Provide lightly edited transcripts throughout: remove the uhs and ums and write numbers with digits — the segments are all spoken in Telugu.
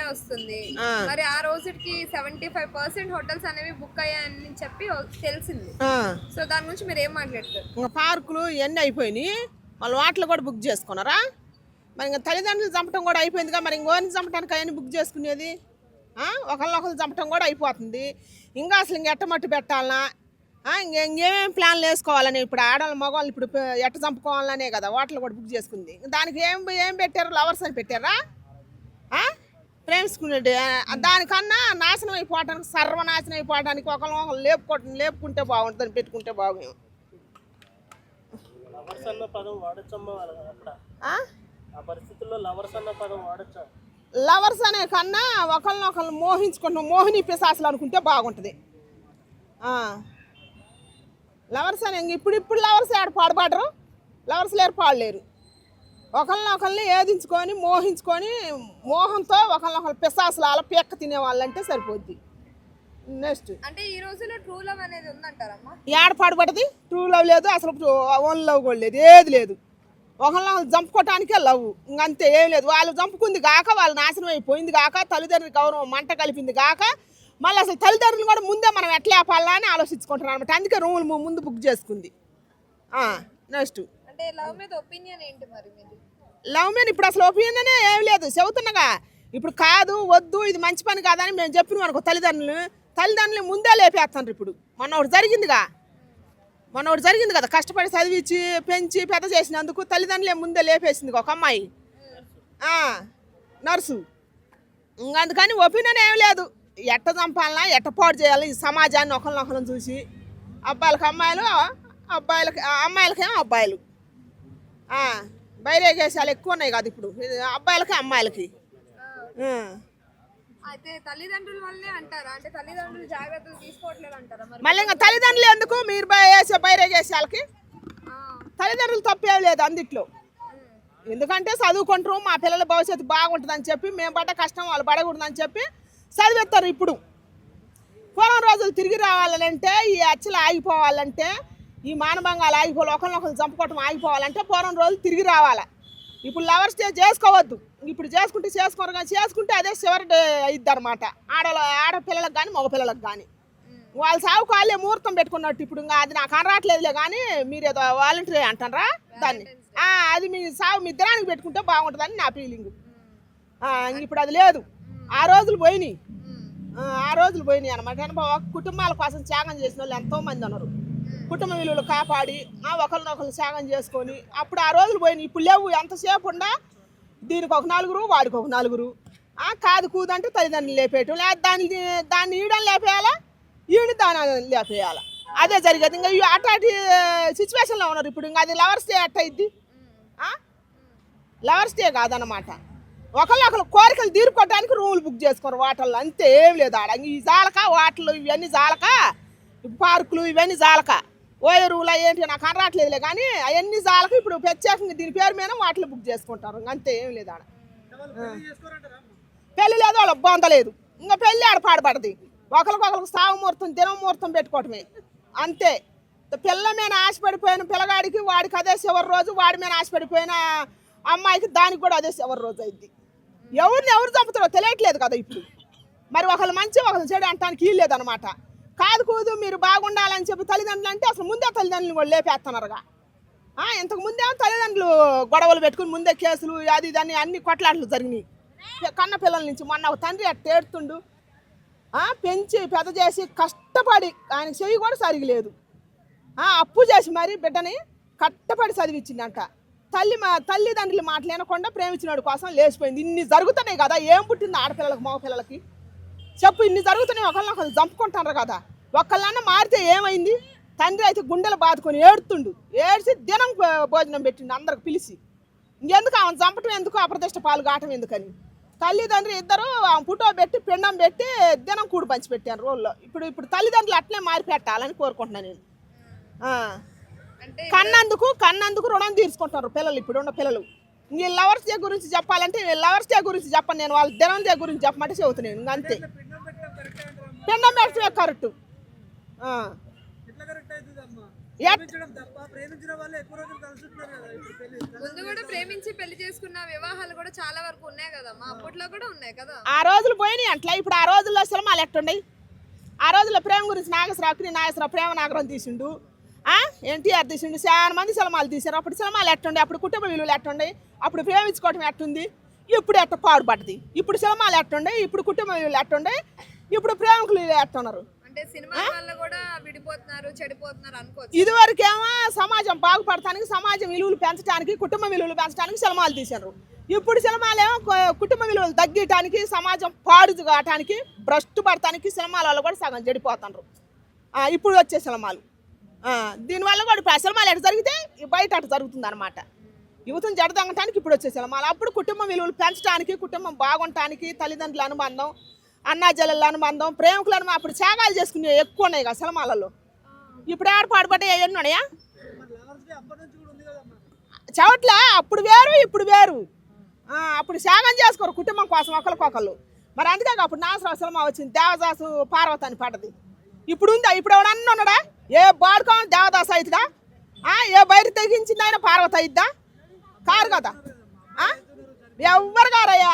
వస్తుంది. మరి ఆ రోజుకి 75% హోటల్స్ అనేవి బుక్ అయ్యాయని చెప్పి తెలిసింది. సో దాని గురించి మీరు ఏం మాట్లాడతారు? ఇంకా పార్కులు ఇవన్నీ అయిపోయినాయి, వాళ్ళు వాటిలో కూడా బుక్ చేసుకున్నారా? మరి ఇంకా తల్లిదండ్రులు చంపటం కూడా అయిపోయిందిగా, మరి ఇంకోని చంపడానికి అవన్నీ బుక్ చేసుకునేది? ఒకళ్ళొకరు చంపటం కూడా అయిపోతుంది. ఇంకా అసలు ఎట్టమట్టు పెట్టాలనా, ఇంకేమేమి ప్లాన్లు వేసుకోవాలని, ఇప్పుడు ఆడవాళ్ళు మగవాళ్ళు ఇప్పుడు ఎట్ట చంపుకోవాలనే కదా వాటిలో కూడా బుక్ చేసుకుంది. దానికి ఏం పెట్టారు? లవర్స్ అని పెట్టారా? ప్రేమించుకునే దానికన్నా నాశనం అయిపోవటానికి, సర్వనాశనం అయిపోవడానికి ఒకళ్ళు లేపుకుంటే బాగుంటుంది, పెట్టుకుంటే బాగు. లవర్స్ అనే కన్నా ఒకళ్ళనొకళ్ళు మోహించుకుంటున్నాం, మోహిని పిశాసులు అనుకుంటే బాగుంటుంది. లవర్స్ అనే ఇప్పుడు లవర్స్ ఏడ పాడుపడరు, లవర్స్ లేరు, పాడలేరు. ఒకళ్ళనొకళ్ళని ఏదించుకొని మోహించుకొని మోహంతో ఒకళ్ళనొకళ్ళు పిశాసులు అలా పీక్క తినే వాళ్ళంటే సరిపోద్ది. నెక్స్ట్ అంటే ఈ రోజుల్లో ట్రూ లవ్ అనేది ఉందంటారమ్మా? ఏడ పాడుపడుతుంది? ట్రూ లవ్ లేదు, అసలు ఓన్ లవ్ కూడా లేదు, ఏది లేదు. ఒకళ్ళని చంపుకోవటానికే లవ్, ఇంకంతే, ఏం లేదు. వాళ్ళు చంపుకుంది కాక, వాళ్ళు నాశనం అయిపోయింది కాక, తల్లిదండ్రుల గౌరవం మంట కలిపింది కాక, మళ్ళీ అసలు తల్లిదండ్రులు కూడా ముందే మనం ఎట్లా ఆపాలా అని ఆలోచించుకుంటున్నాం అనమాట. అందుకే రూములు ముందు బుక్ చేసుకుంది. నెక్స్ట్ అంటే లవ్ మీద ఒపీనియన్ ఏంటి మరి మీది? లవ్ మీద ఇప్పుడు అసలు ఒపీనియనే ఏం లేదు, చెబుతున్నాగా. ఇప్పుడు కాదు, వద్దు, ఇది మంచి పని కాదని మేము చెప్పినాం అనుకో, తల్లిదండ్రులు ముందే లేపేస్తాను. ఇప్పుడు మొన్న ఒకటి జరిగింది కదా, కష్టపడి చదివించి పెంచి పెద్ద చేసినందుకు తల్లిదండ్రులే ముందే లేపేసింది ఒక అమ్మాయి, నర్సు. అందుకని ఒపీనియన్ ఏం లేదు, ఎట్ట చంపాలన్నా ఎట్ట పాడు చేయాలి ఈ సమాజాన్ని ఒకరినొకరిని చూసి. అబ్బాయిలకి అమ్మాయిలు, అమ్మాయిలకేమో అబ్బాయిలు. బైరేగేశాలు ఎక్కువ ఉన్నాయి కదా ఇప్పుడు, అబ్బాయిలకి అమ్మాయిలకి. అయితే తల్లిదండ్రుల వల్లే అంటారా? అంటే తల్లిదండ్రులు జాగ్రత్తలు తీసుకోవట్లేదు అంటారా? మళ్ళీ ఇంకా తల్లిదండ్రులు ఎందుకు? మీరు వేసే బైరేగేశాలకి తల్లిదండ్రులు తప్పేం లేదు అందుట్లో. ఎందుకంటే చదువుకుంటారు, మా పిల్లల భవిష్యత్తు బాగుంటుందని చెప్పి, మేము పడ్డ కష్టం వాళ్ళు పడకూడదని చెప్పి చదివేస్తారు. ఇప్పుడు పూర్వం రోజులు తిరిగి రావాలంటే, ఈ అచ్చలు ఆగిపోవాలంటే, ఈ మానభంగాలు ఆగిపోవాలి, ఒకరినొకరు చంపుకోవటం ఆగిపోవాలంటే పూర్వం రోజులు తిరిగి రావాలి. ఇప్పుడు లవర్స్ డే చేసుకోవద్దు, ఇప్పుడు చేసుకోరు కానీ చేసుకుంటే అదే చివరి డే అయిద్ది అనమాట. ఆడపిల్లలకు కానీ మగపిల్లలకు కానీ వాళ్ళ సాగుకు వాళ్ళే ముహూర్తం పెట్టుకున్నట్టు. ఇప్పుడు ఇంకా అది నాకు అనరాట్లేదులే కానీ, మీరు ఏదో వాలంటరీ అంటారా దాన్ని, అది మీ సాగు మీ ఇద్దరానికి పెట్టుకుంటే బాగుంటుందని నా ఫీలింగ్. ఇప్పుడు అది లేదు, ఆ రోజులు పోయినాయి అనమాట. కుటుంబాల కోసం త్యాగం చేసిన వాళ్ళు ఎంతోమంది ఉన్నారు. కుటుంబ విలువలు కాపాడి ఒకరినొకరు త్యాగం చేసుకొని అప్పుడు ఆ రోజులు పోయినాయి. ఇప్పుడు లేవు. ఎంతసేపు ఉన్నా దీనికి ఒక నలుగురు, వాడికి ఒక నలుగురు. కాదు కూదంటే తల్లిదండ్రులు లేపేయటం, లేదా దాన్ని ఈడని లేపేయాలా, ఈవిని దాన్ని లేపేయాలా, అదే జరిగేది. ఇంకా అట్లాంటి సిచ్యువేషన్లో ఉన్నారు ఇప్పుడు. ఇంకా అది లవర్స్ డే అట్ట అయింది, లవర్స్ డే కాదనమాట. ఒకళ్ళు కోరికలు తీరుకోవడానికి రూములు బుక్ చేసుకోరు వాటల్లో, అంతే, ఏం లేదు ఆడ. ఈ జాలక వాటలు ఇవన్నీ జాలక, పార్కులు ఇవన్నీ జాలక, ఓయరువులు ఏంటి నాకు అనరాట్లేదులే కానీ అవన్నీ జాలక. ఇప్పుడు ప్రత్యేకంగా దీని పేరు మీద వాటిలో బుక్ చేసుకుంటారు, అంతే, ఏం లేదు ఆడ. పెళ్లి లేదు, వాళ్ళ బొంద లేదు. ఇంకా పెళ్ళి ఆడ పాడబడది. ఒకరికొకరికి సాగు ముహూర్తం, దినం ముహూర్తం పెట్టుకోవటమే, అంతే. పిల్ల మీద ఆశపడిపోయిన పిల్లగాడికి వాడికి అదే చివరి రోజు, వాడి మీద ఆశపడిపోయిన అమ్మాయికి దానికి కూడా అదే చివరి రోజు అయింది. ఎవరు చంపుతారో తెలియట్లేదు కదా ఇప్పుడు. మరి ఒకళ్ళు మంచి ఒకళ్ళు చెడు అంటానికి వీలు లేదనమాట. కాదు కూదు మీరు బాగుండాలని చెప్పి తల్లిదండ్రులు అంటే అసలు ముందే తల్లిదండ్రులు కూడా లేపేస్తున్నారుగా. ఇంతకు ముందేమో తల్లిదండ్రులు గొడవలు పెట్టుకుని ముందే కేసులు అది ఇదని అన్ని కొట్లాటలు జరిగినాయి కన్న పిల్లల నుంచి. మొన్న ఒక తండ్రి అట్ట ఏడుతుండు, పెంచి పెద్ద చేసి కష్టపడి ఆయన చెయ్యి కూడా సరిగలేదు, అప్పు చేసి మరి బిడ్డని కష్టపడి చదివించిందంట. తల్లిదండ్రులు మాట లేనకుండా ప్రేమించినోడి కోసం లేచిపోయింది. ఇన్ని జరుగుతున్నాయి కదా, ఏం పుట్టింది ఆడపిల్లలకు మగపిల్లలకి చెప్పు? ఇన్ని జరుగుతున్నాయి, ఒకళ్ళనొకళ్ళు చంపుకుంటున్నారు కదా. ఒక్కళ్ళన్నా మారితే ఏమైంది? తండ్రి అయితే గుండెలు బాదుకొని ఏడ్చి దినం భోజనం పెట్టిండు అందరికి పిలిచి. ఇంకెందుకు ఆమె చంపటం ఎందుకు, అప్రతిష్ట పాలు కావటం ఎందుకని తల్లిదండ్రులు ఇద్దరు ఆమె ఫోటో పెట్టి పిండం పెట్టి దినం కూడు పంచి పెట్టాను రోజుల్లో. ఇప్పుడు తల్లిదండ్రులు అట్లే మారి పెట్టాలని కోరుకుంటున్నాను నేను. కన్నందుకు రుణం తీర్చుకుంటారు పిల్లలు, ఇప్పుడు ఉన్న పిల్లలు. ఈ లవర్స్ డే గురించి చెప్పాలంటే లవర్స్ డే గురించి చెప్పను నేను, వాళ్ళ దినం డే గురించి చెప్పమంటే చెబుతున్నాను. ఇంకా అంతే, పిండం పెట్టడమే కరెక్ట్. ముందు కూడా ప్రేమించి పెళ్లి చేసుకున్న వివాహాలు కూడా చాలా వరకు ఉన్నాయి కదమ్మా, అప్పట్లో కూడా ఉన్నాయి కదా. ఆ రోజులు పోయినాయి అట్లా. ఇప్పుడు ఆ రోజుల్లో సినిమాలు ఎట్టుండయి? ఆ రోజుల్లో ప్రేమ గురించి నాగేశ్వరరావు ప్రేమ నాగరం తీసిండు, ఎన్టీఆర్ తీసిండు, చాలా మంది సినిమాలు తీశారు. అప్పుడు సినిమాలు ఎట్టుండే, అప్పుడు కుటుంబ విలువలు ఎట్టుండే, అప్పుడు ప్రేమించుకోవటం ఎట్టుంది, ఇప్పుడు ఎట్ట పాడుపడ్డది. ఇప్పుడు సినిమాలు ఎట్టుండే, ఇప్పుడు కుటుంబ విలువలు ఎట్టుండే, ఇప్పుడు ప్రేమికులు ఎట్టున్నారు. అంటే సినిమా వల్ల కూడా విడిపోతున్నారు, చెడిపోతున్నారు అనుకోవచ్చు. ఇదివరకేమో సమాజం బాగుపడటానికి, సమాజం విలువలు పెంచడానికి, కుటుంబ విలువలు పెంచడానికి సినిమాలు తీశారు. ఇప్పుడు సినిమాలేమో కుటుంబ విలువలు తగ్గటానికి, సమాజం పాడు కావటానికి, భ్రష్టు పడటానికి సినిమాలలో కూడా సగం చెడిపోతున్నారు ఇప్పుడు వచ్చే సినిమాలు. దీనివల్ల కూడా సినిమాలు ఎటు జరిగితే బయట అటు జరుగుతుంది అనమాట. యువతను జడదొంగటానికి ఇప్పుడు వచ్చే సినిమాలు. అప్పుడు కుటుంబ విలువలు పెంచడానికి, కుటుంబం బాగుండటానికి, తల్లిదండ్రుల అనుబంధం, అన్నాజల్ల అనుబంధం, ప్రేమికులను అప్పుడు త్యాగాలు చేసుకునే ఎక్కువ ఉన్నాయి కదా సినిమాలలో. ఇప్పుడు ఏర్పాటుపడ్డాయి అవన్నీ ఉన్నాయా? చవట్లా అప్పుడు వేరు ఇప్పుడు వేరు. అప్పుడు త్యాగం చేసుకోరు కుటుంబం కోసం ఒకరికొకళ్ళు. మరి అందుకే అప్పుడు నాగేశ్వరరావు సినిమా వచ్చింది, దేవదాసు పార్వతి అని పడ్డది. ఇప్పుడు ఉందా? ఇప్పుడు ఎవడన్నా ఉన్నాడా? ఏ బాడుకోని దేవదాసు అవుతుందా? ఏ బయట తెగించింది ఆయన పార్వతి అయిద్దా? కారు కదా. ఎవ్వరు గారయ్యా,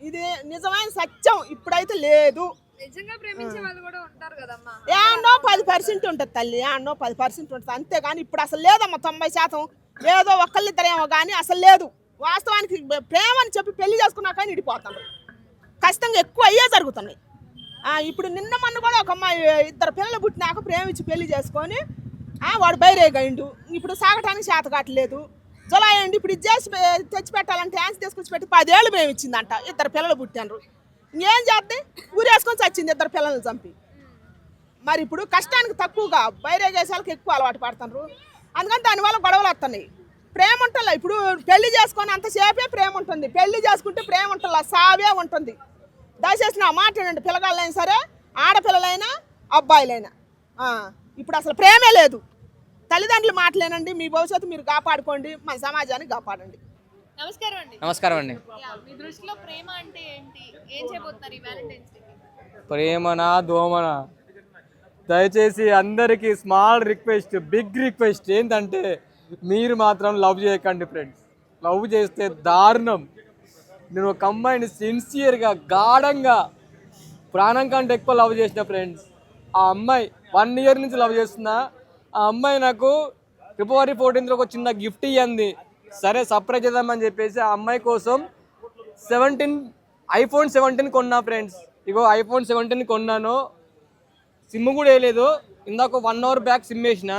ఇది నిజమైన సత్యం. ఇప్పుడైతే లేదు. నిజంగా ప్రేమించే వాళ్ళు కూడా ఉంటారు కదమ్మా. ఏమో 10% ఉంటుంది తల్లి, ఏమో 10% ఉంటుంది అంతేగాని ఇప్పుడు అసలు లేదమ్మా. 90% ఏదో ఒకళ్ళిద్దరేమో కానీ అసలు లేదు. వాస్తవానికి ప్రేమ అని చెప్పి పెళ్లి చేసుకున్నా కానీ ఇడిపోతాను. ఖచ్చితంగా ఎక్కువ అయ్యే జరుగుతున్నాయి. ఇప్పుడు నిన్న మొన్న కూడా ఒక అమ్మాయి 2 పిల్లలు పుట్టినాక ప్రేమించి పెళ్లి చేసుకొని వాడు బైరేగండు. ఇప్పుడు సాగటానికి చేత కావట్లేదు. జులాయండి ఇప్పుడు ఇది చేసి తెచ్చి పెట్టాలంటే డ్యాన్స్ తీసుకొచ్చి పెట్టి 10 ఏళ్ళు ప్రేమించిందంట. 2 పిల్లలు పుట్టారు. ఇంకేం చేస్తే ఊరేసుకొని చచ్చింది 2 పిల్లల్ని చంపి. మరి ఇప్పుడు కష్టానికి తక్కువగా బైరేగేసాలకు ఎక్కువ అలవాటు పడుతున్నారు. అందుకని దానివల్ల గొడవలు వస్తున్నాయి. ప్రేమ ఉంటుందా? ఇప్పుడు పెళ్లి చేసుకొని అంతసేపే ప్రేమ ఉంటుంది. పెళ్లి చేసుకుంటే ప్రేమ ఉంటుందా? సావే ఉంటుంది. దయచేసి నా మాట వినండి, పిల్లగాళ్ళైనా సరే, ఆడపిల్లలైనా అబ్బాయిలైనా. ఇప్పుడు అసలు ప్రేమే లేదు. తల్లిదండ్రులు మాటలేనండి. మీ భవిష్యత్తు మీరు కాపాడుకోండి, మన సమాజాన్ని కాపాడండి. నమస్కారం అండి. నమస్కారం అండి. మీ దృష్టిలో ప్రేమ అంటే ఏంటి? ఏం చేయబోతున్నారు ఈ వ్యాలంటైన్స్ డే? ప్రేమనా దోమనా? దయచేసి అందరికీ స్మాల్ రిక్వెస్ట్, బిగ్ రిక్వెస్ట్ ఏంటంటే మీరు మాత్రం లవ్ చేయకండి ఫ్రెండ్స్. లవ్ చేస్తే దారుణం. నేను ఒక అమ్మాయిని సిన్సియర్గా, గాఢంగా, ప్రాణం కంటే ఎక్కువ లవ్ చేసిన ఫ్రెండ్స్. ఆ అమ్మాయి 1 ఇయర్ నుంచి లవ్ చేస్తున్నా. ఆ అమ్మాయి నాకు ఫిబ్రవరి 14th ఒక చిన్న గిఫ్ట్ ఇవ్వండి. సరే సర్ప్రైజ్ చేద్దామని చెప్పేసి ఆ అమ్మాయి కోసం iPhone 17 కొన్నా ఫ్రెండ్స్. ఇగో iPhone 17 కొన్నాను. సిమ్ కూడా వేయలేదు. ఇందాక 1 అవర్ బ్యాక్ సిమ్ వేసిన.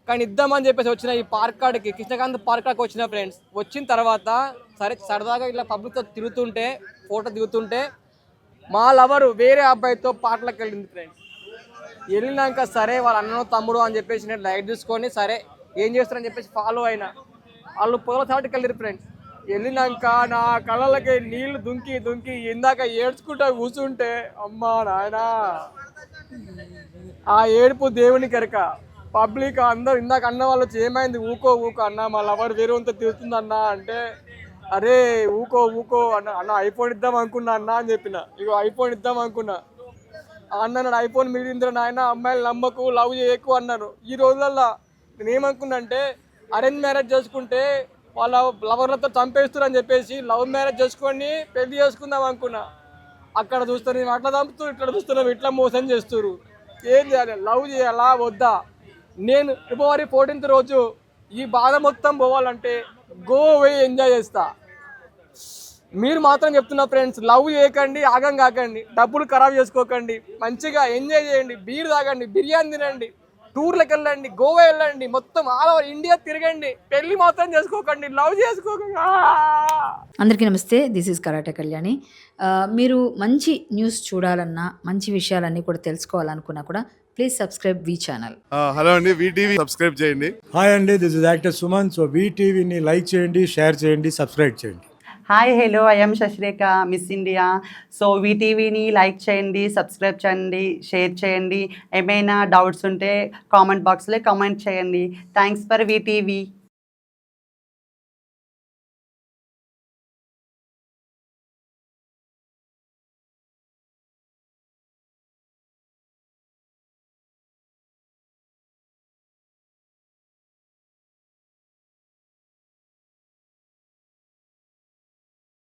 కానీ ఇద్దామని చెప్పేసి వచ్చిన ఈ పార్క్ కాడికి, కృష్ణకాంత్ పార్క్ కాడికి వచ్చిన ఫ్రెండ్స్. వచ్చిన తర్వాత సరే సరదాగా ఇట్లా పబ్లిక్తో తిరుగుతుంటే, ఫోటో దిగుతుంటే మా లవరు వేరే అబ్బాయితో పాటలకు వెళ్ళింది ఫ్రెండ్స్. వెళ్ళినాక సరే వాళ్ళ అన్నో తమ్ముడు అని చెప్పేసి నేను లైట్ తీసుకొని సరే ఏం చేస్తారని చెప్పేసి ఫాలో అయినా. వాళ్ళు పొగల చాటుకి వెళ్ళారు ఫ్రెండ్స్. వెళ్ళినాక నా కళ్ళకి నీళ్లు దుంకి దుంకి ఇందాక ఏడ్చుకుంటా కూర్చుంటే అమ్మా నాయనా, ఆ ఏడుపు దేవుని కెరక. పబ్లిక్ అందరూ ఇందాక అన్న వాళ్ళు వచ్చి ఏమైంది ఊకో ఊకో అన్న, మా లవర్ వేరే అంతా తిరుగుతుంది అన్న అంటే, అరే ఊకో ఊకో అన్న ఐఫోన్ ఇద్దాం అనుకున్నా అన్న అని చెప్పిన. ఇగో ఐఫోన్ ఇద్దాం అనుకున్నా. అన్నాడు ఐఫోన్ మిగిలిందిరా నాయన, అమ్మాయిలు నమ్మకు, లవ్ చేయకు అన్నాను. ఈ రోజులల్లో నేను ఏమనుకున్నా అంటే అరేంజ్ మ్యారేజ్ చేసుకుంటే వాళ్ళ లవర్లతో చంపేస్తారు అని చెప్పేసి లవ్ మ్యారేజ్ చేసుకొని పెళ్లి చేసుకుందాం అనుకున్నా. అక్కడ చూస్తున్నాం అట్లా చంపుతూ, ఇక్కడ చూస్తున్నాం ఇట్లా మోసం చేస్తారు. ఏం చేయాలి? లవ్ చేయాలా వద్దా? నేను ఫిబ్రవరి 14th రోజు ఈ బాధ మొత్తం పోవాలంటే గోవే ఎంజాయ్ చేస్తా. మీరు మాత్రం చెప్తున్నా ఫ్రెండ్స్, లవ్ చేయకండి, ఆగం కాకండి, డబ్బులు ఖరాబ్ చేసుకోకండి, మంచిగా ఎంజాయ్ చేయండి, బీర్ తాగండి, బిర్యానీ తినండి, టూర్లకు వెళ్ళండి, గోవా వెళ్ళండి, మొత్తం ఆల్ ఓవర్ ఇండియా తిరగండి. పెళ్లి మాత్రం చేసుకోకండి, లవ్ చేసుకోకండి. అందరికీ నమస్తే, దిస్ ఈజ్ కరాటే కళ్యాణి. మీరు మంచి న్యూస్ చూడాలన్నా, మంచి విషయాలన్నీ కూడా తెలుసుకోవాలనుకున్నా కూడా ప్లీజ్ సబ్స్క్రైబ్ వి ఛానల్. హలో అండి, వీటీవీ సబ్స్క్రైబ్ చేయండి. హాయ్ అండి, this is actor Suman. So వీటీవీని లైక్ చేయండి, షేర్ చేయండి, సబ్స్క్రైబ్ చేయండి. Hi hello, I'm Shashirekha, miss India. So వీటీవీని లైక్ చేయండి, సబ్స్క్రైబ్ చేయండి, షేర్ చేయండి. ఏమైనా డౌట్స్ ఉంటే కామెంట్ బాక్స్లో కామెంట్ చేయండి. Thanks for VTV.